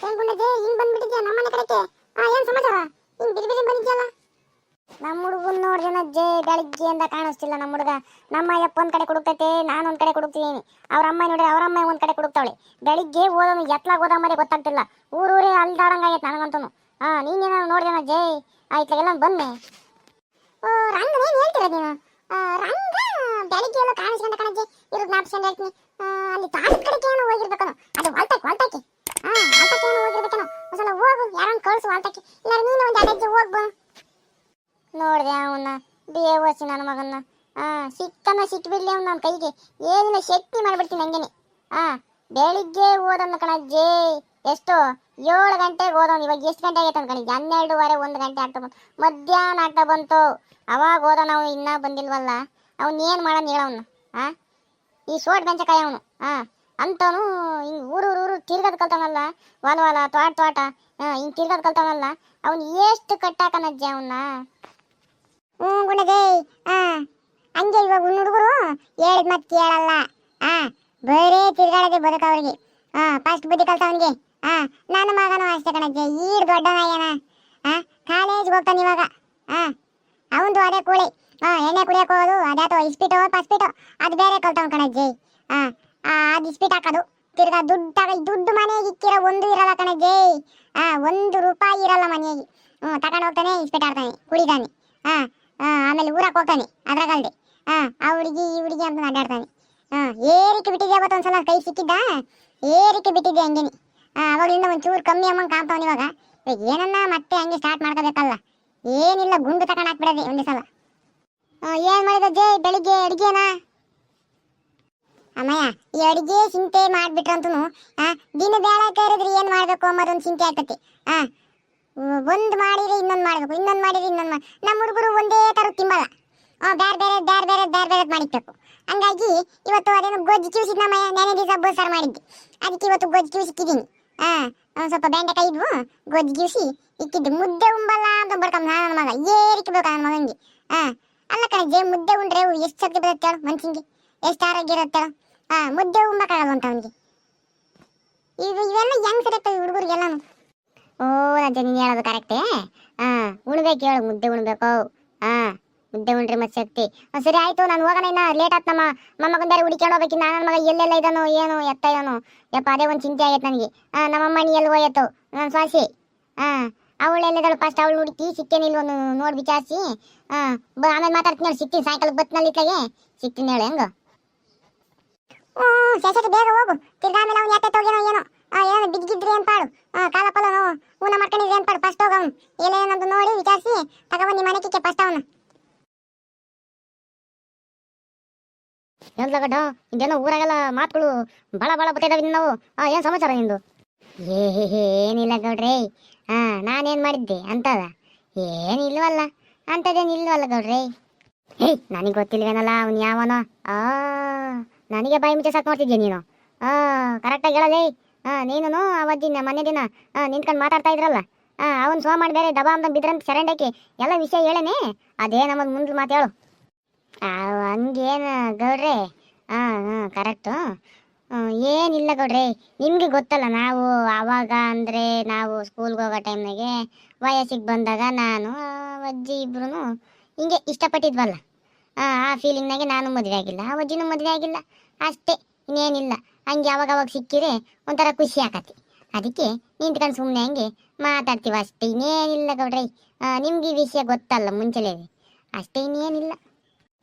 ಏನ್ ಗುಂಡಜ್ಜಿ ಹಿಂಗ್ ಬಂದ್ಬಿಟ್ಟಿದ್ಯಾ ನಮ್ಮನೆ ಕಡೆಗೆ? ಏನ್ ಸಮಾಚಾರ? ಹಿಂಗ್ ಬಿರಿ ಬಿರಿ ಬಂದಿದ್ಯಲ್ಲ? ನಮ್ಮ ಹುಡುಗನ್ ನೋಡ್ದನಜ್ಜೆ ಬೆಳಿಗ್ಗೆಯಿಂದ ಕಾಣಿಸ್ತಿಲ್ಲ ನಮ್ಮ ಹುಡುಗ. ನಮ್ಮ ಅಯ್ಯಪ್ಪ ಒಂದ್ ಕಡೆ ಕುಡುಕ್ತೈತೆ, ನಾನು ಒಂದ್ ಕಡೆ ಕುಡುಕ್ತೀನಿ. ಅವ್ರ ಅಮ್ಮ ನೋಡ್ರಿ ಅವ್ರ ಅಮ್ಮ ಒಂದ್ ಕಡೆ ಕುಡುಕ್ತಾವಳೆ. ಬೆಳಿಗ್ಗೆ ಓದೋನು ಎತ್ಲಾಗ ಓದ ಮರಿ ಗೊತ್ತಾಗ್ತಿಲ್ಲ. ಊರೂರೇ ಅಲ್ದಾಡಂಗಾಗೈತೆ ನನಗಂತೂ. ನೀನೇನ ನೋಡ್ದನಜ್ಜೆ ಆಯ್ತಗೆಲ್ಲ ಬಂದೆ. ಓ ರಂಗನ ಏನ್ ಹೇಳ್ತೀರ ನೀನು? ರಂಗ ಬೆಳಿಗ್ಗೆ ಎಲ್ಲ ಕಾಣಿಸ್ಕೊಂಡ ಕಣಜ್ಜೆ ಇರೋದು ನಾಪ್ಸ್ಕೊಂಡು ಹೇಳ್ತೀನಿ. ಅಲ್ಲಿ ತಾತ ಕಡೆಗೆ ಏನೋ ಹೋಗಿರ್ಬೇಕನು, ಅದು ವಾಲ್ತಾಕಿ ವಾಲ್ತಾಕಿ ಏನೋ ಹೋಗಿರ್ಬೇಕನು. ಒಂದ್ಸಲ ಹೋಗು, ಯಾರನ್ನ ಕಳ್ಸು ವಾಲ್ತಾಕಿ, ಇಲ್ಲ ನೀನು ಒಂದು ಅಡಜ್ಜೆ ಹೋಗ್ಬು. ನೋಡ್ದೆ ಅವನ್ನ ಬೇವಸಿ ನನ್ನ ಮಗನ್ನ. ಸಿಕ್ಕನ್ನ ಸಿಕ್ಬಿಡ್ಲಿ ಅವ್ನು ನನ್ನ ಕೈಗೆ, ಏನಿಲ್ಲ ಶಕ್ತಿ ಮಾಡ್ಬಿಡ್ತೀನಿ ಹಂಗೇನೆ. ಬೆಳಿಗ್ಗೆ ಓದೋನು ಕಣಜ್ಜೆ. ಎಷ್ಟು 7 ಗಂಟೆಗೆ ಓದೋನು. ಇವಾಗ ಎಷ್ಟು ಗಂಟೆ ಆಗೈತೆ ಅನ್ಕೊಂಡಿದ್ದೆ? 12:15 1 ಗಂಟೆ ಆಗ್ತಾ ಬಂತು, ಮಧ್ಯಾಹ್ನ ಆಗ್ತಾ ಬಂತು. ಅವಾಗ ಓದೋ ನಾವು ಇನ್ನೂ ಬಂದಿಲ್ವಲ್ಲ. ಅವ್ನು ಏನು ಮಾಡೋಣ ಹೇಳವನು? ಈ ಸೋಟ್ ಬೆಂಚಕಾಯಿ ಅವನು. ಅಂತವನು ಹಿಂಗೆ ಊರು ತಿರ್ಗದ್ ಕಲ್ತಾವನಲ್ಲ, ಹೊಲ ತೋಟ ಹಿಂಗೆ ತಿರ್ಗದ್ ಕಲ್ತಾವನಲ್ಲ. ಅವ್ನು ಎಷ್ಟು ಕಟ್ಟಾಕನಜ್ಜೆ ಅವನ್ನ. ಗುಣದೇ ಹಂಗೆ ಇವಾಗ ಹುಡುಗರು ಹೇಳಿದ ಮತ್ತೆ ಕೇಳಲ್ಲ. ಬರೇ ತಿರ್ಗಾಡದೆ ಬದುಕವ್ರಿಗೆ. ಫಸ್ಟ್ ಬುದ್ಧಿ ಕಲ್ತವನಿಗೆ. ನನ್ನ ಮಗನೂ ಅಷ್ಟೇ ಕಣಜ್ಜೆ, ಈಡ್ ದೊಡ್ಡನಾಗ್ಯಾನ. ಕಾಲೇಜ್ಗೆ ಹೋಗ್ತಾನೆ ಇವಾಗ. ಅವಂದು ಅದೇ ಕೂಳಿ, ಎಣ್ಣೆ ಕುಡಿಯಕ್ಕೆ ಹೋಗೋದು, ಅದ್ಯಾತೋ ಇಸ್ಪಿಟೋ ಪಸ್ಪಿಟೋ ಅದು ಬೇರೆ ಕಲ್ತವನ್ ಕಣಜ್ಜೆ. ಅದು ಇಸ್ಪಿಟ್ ಹಾಕೋದು, ತಿರ್ಗಾ ದುಡ್ಡು ಮನೆಗೆ ಇಕ್ಕಿರೋ ಒಂದು ಇರಲ್ಲ ಕಣಜ್ಜೆ. 1 ರೂಪಾಯಿ ಇರಲ್ಲ ಮನೆಗೆ. ತಗೊಂಡು ಹೋಗ್ತಾನೆ, ಇಸ್ಪಿಟ್ ಆಡ್ತಾನೆ, ಕುಡಿದಾನೆ. ಆಮೇಲೆ ಊರಕ್ಕೆ ಹೋಗ್ತಾನೆ ಅದ್ರಾಗಲ್ದೆ. ಆ ಹುಡುಗಿ ಈ ಹುಡುಗಿ ಅಂತ ಅಡ್ಡಾಡ್ತಾನೆ. ಏರಿಕೆ ಬಿಟ್ಟಿದ್ದೆ ಅವತ್ತೊಂದ್ಸಲ ಕೈ ಸಿಕ್ಕಿದ್ದ, ಏರಿಕೆ ಬಿಟ್ಟಿದ್ದೆ ಹಂಗೇನಿ. ಅವಾಗಲಿಂದ ಒಂಚೂರು ಕಮ್ಮಿ ಅಮ್ಮಂಗೆ ಕಾಣ್ತಾವನ್ ಇವಾಗ ಏನನ್ನ ಮತ್ತೆ ಹಂಗೆ ಸ್ಟಾರ್ಟ್ ಮಾಡ್ಕೋಬೇಕಲ್ಲ. ಏನಿಲ್ಲ, ಗುಂಡು ತಗೊಂಡು ಹಾಕ್ಬಿಡೋದೆ ಒಂದೇ ಸಲ. ಏನ್ ಮಾಡಿದಜ್ಜೆ ಬೆಳಿಗ್ಗೆ ಅಡಿಗೆನಾ? ಅಮ್ಮಯ್ಯ, ಈ ಅಡಿಗೆ ಚಿಂತೆ ಮಾಡ್ಬಿಟ್ರಂತೂ ದಿನ ಬೇಳೆ ಕರೆದ್ರಿ ಏನ್ ಮಾಡ್ಬೇಕು ಅನ್ನೋದೊಂದು ಚಿಂತೆ ಆಗ್ತತಿ. ಒಂದ್ ಮಾಡಿದ್ರೆ ಇನ್ನೊಂದು ಮಾಡ್ಬೇಕು, ಇನ್ನೊಂದು ಮಾಡಿದ್ರೆ ಇನ್ನೊಂದು ನಮ್ಮ ಹುಡುಗರು ಒಂದೇ ತರ ತಿಂಬಲ್ಲ. ಬೇರೆ ಮಾಡಿಕ್ಬೇಕು. ಹಂಗಾಗಿ ಇವತ್ತು ಅದೇನು ಗೊಜ್ಜು ಕಿವಿಸಿದ್ ನಮ್ಮಯ್ಯ. ನೆನೆ ದಿವಸ ಬಸ್ಸಾರು ಮಾಡಿದ್ದೆ, ಅದಕ್ಕೆ ಇವತ್ತು ಗೊಜ್ಜು ಕಿವಿಸಿ ಇಕ್ಕಿದ್ದೀನಿ. ಸ್ವಲ್ಪ ಬೆಂಡೆಕಾಯಿ ಇದ್ವು, ಗೊಜ್ಜು ಕಿವಿಸಿ ಇಕ್ಕಿದ್ದು. ಮುದ್ದೆ ಉಂಬಲ್ಲ ಅಂತ ಬರ್ಕಂಬ ನನ್ನ ಮಗ, ಏರಿಕೆ ಬೇಕು ನನ್ನ ಮಗಂಗೆ. ಅಲ್ಲ ಕಣಜ್ಜೆ, ಮುದ್ದೆ ಉಂಡ್ರೆ ಎಷ್ಟು ಶಕ್ತಿ ಬರುತ್ತೆ ಹೇಳು ಮನ್ಸಿಂಗೆ, ಎಷ್ಟು ಆರೋಗ್ಯ ಇರುತ್ತೆ ಹೇಳು. ಮುದ್ದೆ ಉಂಬಕ್ಕಾಗಲ್ಲ ಅಂತ ಅವನಿಗೆ. ಇವೆಲ್ಲ ಹೆಂಗ್ ಸಿಗುತ್ತೆ ಹುಡುಗರಿಗೆಲ್ಲಾನು? ಓ ಅಜ್ಜ, ನೀನು ಹೇಳೋದು ಕರೆಕ್ಟೇ. ಉಣ್ಬೇಕು ಹೇಳು, ಮುದ್ದೆ ಉಣ್ಬೇಕು. ಮುದ್ದೆ ಉಂಡ್ರೆ ಮತ್ತೆ ಶಕ್ತಿ. ಸರಿ ಆಯ್ತು, ನಾನು ಹೋಗೋಣ, ಇನ್ನ ಲೇಟ್ ಆಯ್ತು. ನಮ್ಮ ಮೊಮ್ಮಗನ ಬೇರೆ ಹುಡುಕೊಂಡು ಹೋಗ್ಬೇಕಿನ್ನ. ನನ್ನ ಮಗ ಎಲ್ಲೆಲ್ಲ ಇದ್ದಾನೋ ಏನು ಎತ್ತ ಇದ್ದಾನೋ ಯಪ್ಪ, ಅದೇ ಒಂದು ಚಿಂತೆ ಆಗೈತೆ ನನಗೆ. ನಮ್ಮಮ್ಮನಿ ಎಲ್ಲಿ ಹೋಯ್ತು ನನ್ನ ಸ್ವಾಸಿ? ಅವಳೆಲ್ಲಿದ್ದಾಳು ಫಸ್ಟ್ ಅವಳು ಹುಡುಕಿ ಸಿಕ್ಕೇನಿಲ್ವ ನೋಡಿ ವಿಚಾರಿಸಿ. ಆಮೇಲೆ ಮಾತಾಡ್ತೀನಿ ಹೇಳಿ, ಸಿಕ್ತೀನಿ ಸಾಯಂಕಾಲಕ್ಕೆ ಬತ್ನಲ್ಲಿ ಇತ್ತಗೆ ಸಿಕ್ತೀನಿ ಹೇಳು. ಹೆಂಗ ಶೇಷಕ್ಕೆ ಬೇಗ ಹೋಗು, ತಿರ್ಗಾ ಆಮೇಲೆ ಅವ್ನು ಯಾಕೆ ಹೋಗ್ಯಾನೋ ಏನೋ ಏನೋ ಬಿದ್ದಿದ್ರಿ ಅಂತ ಪಾಡು, ಕಾಲ ಪಲ್ಲ ನೋವು ಊನ ಮಾಡ್ಕೊಂಡಿದ್ರಿ ಅಂತ ಪಾಡು. ಫಸ್ಟ್ ಹೋಗ ಅವನು ಏನೇನಂತ ನೋಡಿ ವಿಚಾರಿಸಿ ತಗೊಬಂದು ನಿಮ್ಮ ಮನೆಗೆ ಫಸ್ಟ್ ಅವನು. ಎಂದ್ಲಗಡ್ಡ ಇದೇನೋ ಊರಾಗೆಲ್ಲ ಮಾತುಗಳು ಬಳ ಬತ್ತಿದಾವೆ ನಾವು. ಏನು ಸಮಾಚಾರ ನಿಂದು? ಏನಿಲ್ಲ ಗೌಡ್ರಿ. ನಾನೇನು ಮಾಡಿದ್ದೆ ಅಂತದ? ಏನಿಲ್ವಲ್ಲ, ಅಂಥದ್ದೇನು ಇಲ್ವಲ್ಲ ಗೌಡ್ರಿ. ನನಗೆ ಗೊತ್ತಿಲ್ವೇನಲ್ಲ ಅವ್ನು ಯಾವನೋ. ನನಗೆ ಬಾಯಿ ಮುಚ್ಚೆ ಸಾಕು ಮಾಡ್ತಿದ್ಯಾ ನೀನು. ಕರೆಕ್ಟಾಗಿ ಹೇಳಲೇ. ನೀನು ಅವತ್ತಿನ ಮೊನ್ನೆ ದಿನ ನಿಂತ್ಕೊಂಡು ಮಾತಾಡ್ತಾ ಇದ್ರಲ್ಲ, ಅವನು ಸೋ ಮಾಡಿ ಬೇರೆ ದಬಾ ಅಂತ ಬಿದ್ರಂತ ಚರಂಡಾಕಿ ಎಲ್ಲ ವಿಷಯ ಹೇಳೇನೆ. ಅದೇ ನಮ್ಮದು ಮುಂದೆ ಮಾತು ಹೇಳು. ಹಂಗೇನು ಗೌಡ್ರಿ? ಕರೆಕ್ಟು. ಏನಿಲ್ಲ ಗೌಡ್ರಿ, ನಿಮಗೆ ಗೊತ್ತಲ್ಲ, ನಾವು ಆವಾಗ ಅಂದರೆ ನಾವು ಸ್ಕೂಲ್ಗೆ ಹೋಗೋ ಟೈಮ್ನಾಗೆ ವಯಸ್ಸಿಗೆ ಬಂದಾಗ ನಾನು ಅಜ್ಜಿ ಇಬ್ರು ಹಿಂಗೆ ಇಷ್ಟಪಟ್ಟಿದ್ವಲ್ಲ. ಆ ಫೀಲಿಂಗ್ನಾಗೆ ನಾನು ಮದುವೆ ಆಗಿಲ್ಲ, ಆ ಅಜ್ಜಿನೂ ಮದುವೆ ಆಗಿಲ್ಲ, ಅಷ್ಟೇ, ಇನ್ನೇನಿಲ್ಲ. ಹಂಗೆ ಅವಾಗ ಸಿಕ್ಕಿರೆ ಒಂಥರ ಖುಷಿ ಆಕತಿ, ಅದಕ್ಕೆ ನಿಂತ್ಕೊಂಡು ಸುಮ್ಮನೆ ಹಂಗೆ ಮಾತಾಡ್ತೀವಿ ಅಷ್ಟೇ, ಇನ್ನೇನಿಲ್ಲ ಗೌಡ್ರಿ. ನಿಮ್ಗೆ ಈ ವಿಷಯ ಗೊತ್ತಲ್ಲ ಮುಂಚೆಲೇ, ಅಷ್ಟೇ, ಇನ್ನೇನಿಲ್ಲ.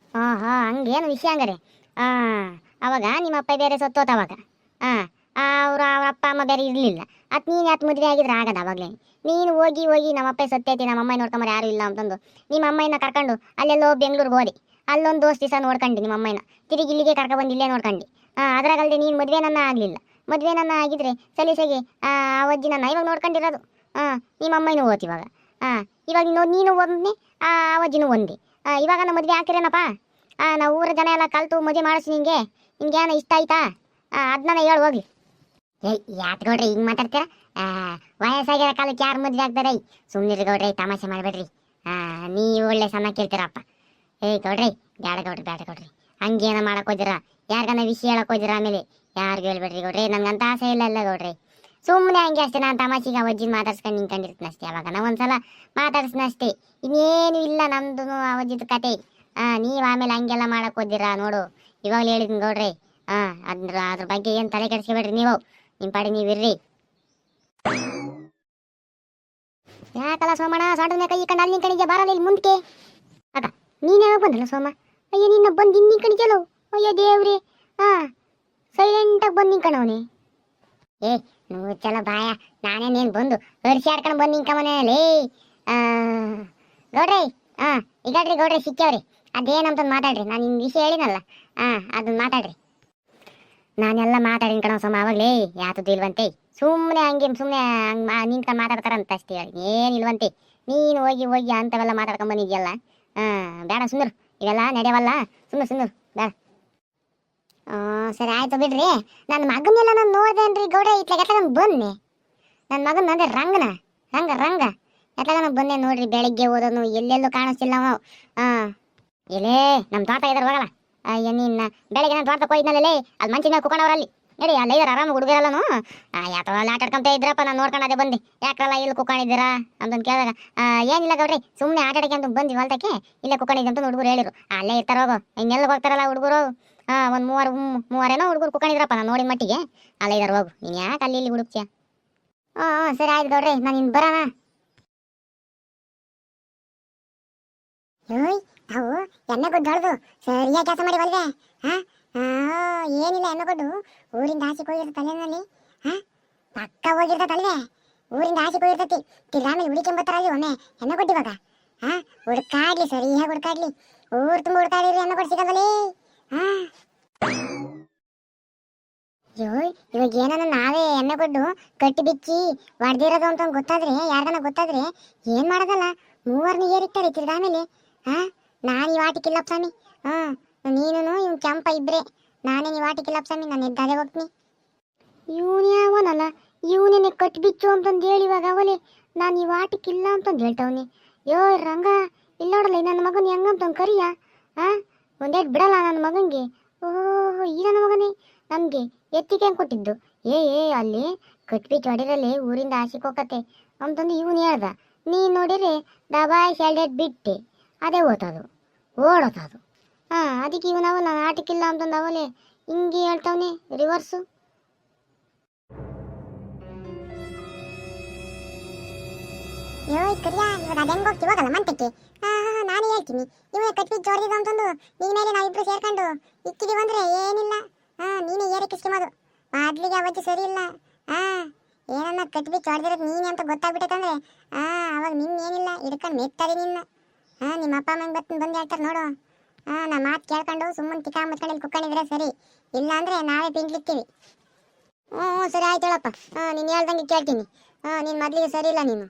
ಹಂಗೇನು ವಿಷಯ ಹಂಗಾರೆ? ಅವಾಗ ನಿಮ್ಮ ಅಪ್ಪ ಬೇರೆ ಸತ್ತೋತವಾಗ, ಅವ್ರ ಅಪ್ಪ ಅಮ್ಮ ಬೇರೆ ಇರಲಿಲ್ಲ. ಅದು ನೀನು ಯಾಕೆ ಮದುವೆ ಆಗಿದ್ರೆ ಆಗದ ಅವಾಗಲೇ. ನೀನು ಹೋಗಿ ನಮ್ಮಪ್ಪ ಸತ್ತೈತಿ, ನಮ್ಮ ಅಮ್ಮ ನೋಡ್ಕೊಂಬರು ಯಾರು ಇಲ್ಲ ಅಂತಂದು ನಿಮ್ಮ ಅಮ್ಮನ ಕರ್ಕೊಂಡು ಅಲ್ಲೆಲ್ಲೋ ಬೆಂಗ್ಳೂರಿಗೆ ಹೋದೆ. ಅಲ್ಲೊಂದು ದೋಸ್ತ ದಿವಸ ನೋಡ್ಕೊಂಡು ನಿಮ್ಮ ಅಮ್ಮನ ತಿರುಗಿ ಇಲ್ಲಿಗೆ ಕರ್ಕೊಬಂದು ಇಲ್ಲೇ ನೋಡ್ಕೊಂಡು. ಅದ್ರಾಗಲ್ದೆ ನೀನು ಮದುವೆ ನನ್ನ ಆಗಲಿಲ್ಲ. ಮದುವೆ ನನ್ನ ಆಗಿದ್ರೆ ಸಲೀಸಾಗಿ ಆ ಅಜ್ಜಿ ನನ್ನ ಇವಾಗ ನೋಡ್ಕೊಂಡಿರೋದು. ನಿಮ್ಮ ಅಮ್ಮನೂ ಓದ್ತಿ ಇವಾಗ. ಇವಾಗ ನೀನು ಒಂದೇ, ಆ ಅಜ್ಜಿನೂ ಒಂದೇ. ಇವಾಗ ನಮ್ಮ ಮದುವೆ ಹಾಕಿರೇನಪ್ಪ? ನಾವು ಊರ ಜನ ಎಲ್ಲ ಕಲ್ತು ಮದುವೆ ಮಾಡಿಸಿ ನಿಮ್ಗೇನು ಇಷ್ಟ ಆಯ್ತಾ? ಅದನ್ನ ಹೇಳಿ ಹೋಗ್ಲಿ. ಯಾಕೆ ಗೌಡ್ರಿ ಹಿಂಗೆ ಮಾತಾಡ್ತೀರಾ? ವಯಸ್ಸಾಗಿರೋ ಕಾಲಕ್ಕೆ ಯಾರು ಮದುವೆ ಆಗ್ತಾರೆ? ಸುಮ್ಮನಿರಿ ಗೌಡ್ರಿ, ತಮಾಷೆ ಮಾಡಬೇಡ್ರಿ. ನೀವು ಒಳ್ಳೆ ಸಣ್ಣ ಕೇಳ್ತೀರಪ್ಪ. ಗೌಡ್ರಿ ಬೇಡ ಗೌಡ್ರಿ, ಹಂಗೇನ ಮಾಡಕ್ ಹೋದಿರ? ಯಾರಿಗಾನ ವಿಷಯ ಹೇಳಕ್ ಹೋದಿರ? ಆಮೇಲೆ ಯಾರಿಗೂ ಹೇಳ್ಬೇಡ್ರಿ ಗೌಡ್ರಿ, ನನ್ಗಂತ ಆಸೆ ಇಲ್ಲ ಗೌಡ್ರಿ. ಸುಮ್ಮನೆ ಹಂಗೆ ಅಷ್ಟೇ, ನಾನು ತಮಾಷೆಗೆ ಅವಜ್ಜಿನ ಮಾತಾಡ್ಸ್ಕೊಂಡು ನಿಂತ್ಕೊಂಡಿರ್ತೀನಿ ಅಷ್ಟೇ. ಅವಾಗ ನಾವು ಒಂದ್ಸಲ ಮಾತಾಡ್ಸ್ನ ಅಷ್ಟೇ, ಇನ್ನೇನು ಇಲ್ಲ ನಮ್ದು ಅವಜ್ಜಿದ ಕತೆ. ನೀವು ಆಮೇಲೆ ಹಂಗೆಲ್ಲ ಮಾಡಕ್ ಹೋದಿರಾ ನೋಡು, ಇವಾಗಲೇ ಹೇಳಿದ್ದೀನಿ ಗೌಡ್ರೆ. ಅದ್ರ ಬಗ್ಗೆ ಏನು ತಲೆ ಕೆಡಿಸ್ಕೊಬೇಡ್ರಿ ನೀವು, ನಿಮ್ಮ ಪಾಡಿ ನೀವಿರ್ರಿ. ಯಾಕಲ್ಲ ಸೋಮಣ್ಣ ಸಣ್ಣ ಕೈ ಕಂಡು ಅಲ್ಲಿ ಕಣಿಗೆ ಬರಲ್ಲ ಇಲ್ಲಿ ಮುಂದಕ್ಕೆ ಅದ. ನೀನು ಯಾವಾಗ ಬಂದಲ್ಲ ಸೋಮ? ಅಯ್ಯೋ ನಿನ್ನ ಬಂದು ಇನ್ನಿ ಕಣಿಜಲು. ಅಯ್ಯೋ ದೇವ್ರಿ, ಸೈಲೆಂಟಾಗಿ ಬಂದು ನಿಂಕಣವನೇ. ಏ ನೀವು ಚಲ ಬಾಯ, ನಾನೇನೇನು ಬಂದು ಹರ್ಷಿ ಆಡ್ಕೊಂಡು ಬಂದು ನಿಂಕ ಮನೆಯಲ್ಲಿ. ಗೌಡ್ರಿ ಈಗಾಡ್ರಿ ಗೌಡ್ರಿ ಸಿಕ್ಕವ್ರಿ. ಅದೇನಂತಂದು ಮಾತಾಡ್ರಿ, ನಾನು ನಿನ್ನ ವಿಷಯ ಹೇಳಿನಲ್ಲ, ಅದನ್ನ ಮಾತಾಡ್ರಿ. ನಾನೆಲ್ಲ ಮಾತಾಡಿನ ಕಣ ಸೋಮ ಅವಾಗಲೇ, ಯಾತದ್ದು ಇಲ್ವಂತೆ. ಸುಮ್ಮನೆ ಹಂಗೆ ಸುಮ್ಮನೆ ಹಂಗೆ ನಿಂತ್ಕೊಂಡು ಮಾತಾಡ್ತಾರಂತ ಅಷ್ಟೇ, ಏನಿಲ್ವಂತೆ. ನೀನು ಹೋಗಿ ಹೋಗಿ ಅಂಥವೆಲ್ಲ ಮಾತಾಡ್ಕೊಂಡು ಬಂದಿದ್ಯಲ್ಲ. ಬೇಡ ಸುಂದರ್, ಇವೆಲ್ಲ ನಡೆಯವಲ್ಲ, ಸುಂದರ್ ಬೇಡ. ಸರಿ ಆಯ್ತು ಬಿಡ್ರಿ. ನನ್ನ ಮಗನೆಲ್ಲ ನಾನು ನೋಡ್ದೇನ್ರಿ ಗೌಡ, ಇತ್ಲಾಗ ಬನ್ನಿ. ನನ್ನ ಮಗನ ಅಂದ್ರೆ ರಂಗ ಎತ್ಲಾಗ ಬಂದೆ ನೋಡ್ರಿ. ಬೆಳಿಗ್ಗೆ ಓದೋನು ಎಲ್ಲೆಲ್ಲೂ ಕಾಣಿಸ್ತಿಲ್ಲ ಅವ. ಇಲ್ಲೇ ನಮ್ಮ ತೋಟ ಇದಾರೆ ಹೋಗಲ್ಲ. ಅಯ್ಯ ನಿನ್ನ ಬೆಳಿಗ್ಗೆ ನಾನು ತೋಟಕ್ಕೆ ಹೋಯ್ನಲ್ಲೇ, ಅದು ಮಂಚಿನ ಕುಕೊಂಡವ್ರಲ್ಲಿ ನಡಿ, ಅಲ್ಲ ಇದಾರೆ ಆರಾಮ ಹುಡುಗರಲ್ಲನು. ಯಾತವ ಅಲ್ಲಿ ಆಟಾಡ್ಕೊಂತ ಇದ್ರಪ್ಪ, ನಾನು ನೋಡ್ಕೊಂಡು ಅದೇ ಬಂದೆ. ಯಾಕ್ರಲ್ಲ ಇಲ್ಲಿ ಕುಕೊಂಡಿದ್ದೀರಾ ಅಂತಂದು ಕೇಳಿದಾಗ, ಏನಿಲ್ಲ ಗೌಡ್ರಿ ಸುಮ್ಮನೆ ಆಟಾಡಕ್ಕೆ ಅಂತ ಬಂದು ಹೊಲ್ತಕ್ಕೆ ಇಲ್ಲೇ ಕುಕೊಂಡಿದ್ದೆ ಅಂತ ಹುಡುಗರು ಹೇಳಿರು. ಅಲ್ಲೇ ಇರ್ತಾರ ಹೋಗೋ, ಇನ್ನೆಲ್ಲ ಹೋಗ್ತಾರಲ್ಲ ಹುಡುಗರು. ಒಂದು ಮೂವರೇನೋ ಹುಡುಗರು ಕುಕೊಂಡಿದ್ರಪ್ಪ, ನಾನು ನೋಡಿದ ಮಟ್ಟಿಗೆ. ಅಲ್ಲೇ ಇದಾರೆ ಹೋಗು, ನೀನು ಯಾಕೆ ಅಲ್ಲಿ ಇಲ್ಲಿ ಹುಡುಕ್ತಿಯ? ಸರಿ ಆಯ್ತು ಗೌಡ್ರಿ, ನಾನು ಇನ್ನು ಬರೋಣ. ನಾವು ಎಣ್ಣೆ ಕೊಟ್ಟು ಹೊಡೆದು ಸರಿಯಾಗಿ ಕೆಲಸ ಮಾಡಿ ಬಲ್ವೆ. ಏನಿಲ್ಲ, ಎಣ್ಣೆ ಕೊಟ್ಟು ಊರಿಂದ ಆಸೆ ಹೋಗಿರ್ತ ತಲೆನಲ್ಲಿ. ಪಕ್ಕ ಹೋಗಿರ್ತ ತಲ್ವೆ, ಊರಿಂದ ಆಸೆ ಹೋಗಿರ್ತತಿ. ತಿರ್ಗಾಮೇಲೆ ಹುಡುಕೊಂಬತ್ತಾರಲ್ಲಿ ಒಮ್ಮೆ ಎಣ್ಣೆ ಕೊಟ್ಟಿವಾಗ. ಹುಡ್ಕಾಡ್ಲಿ, ಸರಿಯಾಗಿ ಹುಡ್ಕಾಡ್ಲಿ, ಊರು ತುಂಬ ಹುಡ್ಕಾಡಿರಿ, ಎಣ್ಣೆ ಕೊಟ್ಟು ಸಿಗಲ್ಲೇ. ಇವಾಗ ಏನನ್ನ ನಾವೇ ಎಣ್ಣೆ ಕೊಟ್ಟು ಕಟ್ಟಿ ಬಿಚ್ಚಿ ಹೊಡೆದಿರೋದು ಅಂತ ಗೊತ್ತಾದ್ರೆ, ಯಾರ್ಗನ ಗೊತ್ತಾದ್ರೆ ಏನ್ ಮಾಡೋದಲ್ಲ. ಮೂವರ್ನ ಏರಿಟ್ಟಾರೆ ತಿರ್ಗಾಮೇಲೆ. ನಾನು ಈ ವಾಟಿಕಿಲ್ಲಪ್ಪ ಸ್ವಾಮಿ. ನೀನು ಇವ್ನು ಕೆಂಪ ಇಬ್ರೆ, ನಾನೇ ಈ ವಾಟಿಕಿಲ್ಲಪ್ಪ ಸ್ವಾಮಿ, ನಾನು ಎದ್ದಾಗೆ ಹೋಗ್ತೀನಿ. ಇವನು ಯಾವನಲ್ಲ, ಇವನೇನೆ ಕಟ್ಟಿ ಬಿಚ್ಚು ಅಂತಂದು ಹೇಳಿವಾಗ ಅವಲೇ ನಾನು ಈ ವಾಟಿಕಿಲ್ಲ ಅಂತಂದು ಹೇಳ್ತಾವನಿ. ಯೋ ರಂಗ, ಇಲ್ಲ ನೋಡಲ್ಲ ನನ್ನ ಮಗನ ಹೆಂಗಂತಂದು ಕರಿಯ. ಒಂದೇಟ್ ಬಿಡಲ್ಲ ನನ್ನ ಮಗನಿಗೆ. ಈ ನನ್ನ ಮಗನೇ ನಮಗೆ ಎತ್ತಿಗೆ ಹೆಂಗೆ ಕೊಟ್ಟಿದ್ದು. ಅಲ್ಲಿ ಕಟ್ಬಿಚ್ಚು ಹೊಡಿರಲ್ಲಿ ಊರಿಂದ ಆಸೆಗೆ ಹೋಗತ್ತೆ ಅಂತಂದು ಇವನು ಹೇಳ್ದ. ನೀನು ನೋಡಿರಿ ದಬಾಯಿ ಶಾಲ್ಡೇಟ್ ಬಿಟ್ಟೆ, ಅದೇ ಓದೋದು ಓಡೋತದು. ಅದಕ್ಕೆ ಇವನು ಅವಲ್ಲ ನಾನು ಆಟಕ್ಕಿಲ್ಲ ಅಂತಂದು ಅವಲೇ ಹಿಂಗೆ ಹೇಳ್ತಾವನೆ ರಿವರ್ಸು. ಕರಿಯಾ, ಇವಾಗ ಅದು ಹೆಂಗೆ ಹೋಗ್ತಿ ಹೋಗಲ್ಲ ಮಂಟಕ್ಕೆ. ನಾನು ಹೇಳ್ತೀನಿ, ಇವೇ ಕಟ್ಬಿಚ್ಚು ಹೊಡೆದಿದ್ದು ಅಂತಂದು ನಿನ್ನ ಮೇಲೆ ನಾವಿಬ್ರು ಸೇರ್ಕೊಂಡು ಇಕ್ಕಿದೀವಿ ಅಂದ್ರೆ ಏನಿಲ್ಲ. ನೀನೇ ಏರಕ್ಕೆ ಇಷ್ಟಮದು ಮೊದ್ಲಿಗೆ ಅವಜ್ಜಿ ಸರಿ ಇಲ್ಲ. ಏನನ್ನ ಕಟ್ಬಿಚ್ಚು ಹೊಡೆದಿರೋದು ನೀನೆ ಅಂತ ಗೊತ್ತಾಗ್ಬಿಟ್ಟೈತಂದ್ರೆ ಅವಾಗ ನಿನ್ನೇನಿಲ್ಲ ಹಿಡ್ಕೊಂಡು ಮೆತ್ತದೆ ನಿನ್ನ. ನಿಮ್ಮ ಅಪ್ಪ ಅಮ್ಮಂಗೆ ಬಂದು ಹೇಳ್ತಾರೆ ನೋಡು. ನಾ ಮಾತು ಕೇಳ್ಕೊಂಡು ಸುಮ್ಮನೆ ತಿಕ್ಕಾ ಮುಚ್ಕೊಂಡು ಕುಕ್ಕೊಂಡಿದ್ರೆ ಸರಿ, ಇಲ್ಲ ಅಂದ್ರೆ ನಾವೇ ಪಿಂಕ್ಲಿಕ್ತೀವಿ. ಸರಿ ಆಯ್ತು ಹೇಳಪ್ಪ, ನೀನು ಹೇಳ್ದಂಗೆ ಕೇಳ್ತೀನಿ. ನೀನು ಮೊದಲಿಗೆ ಸರಿ ಇಲ್ಲ ನೀನು.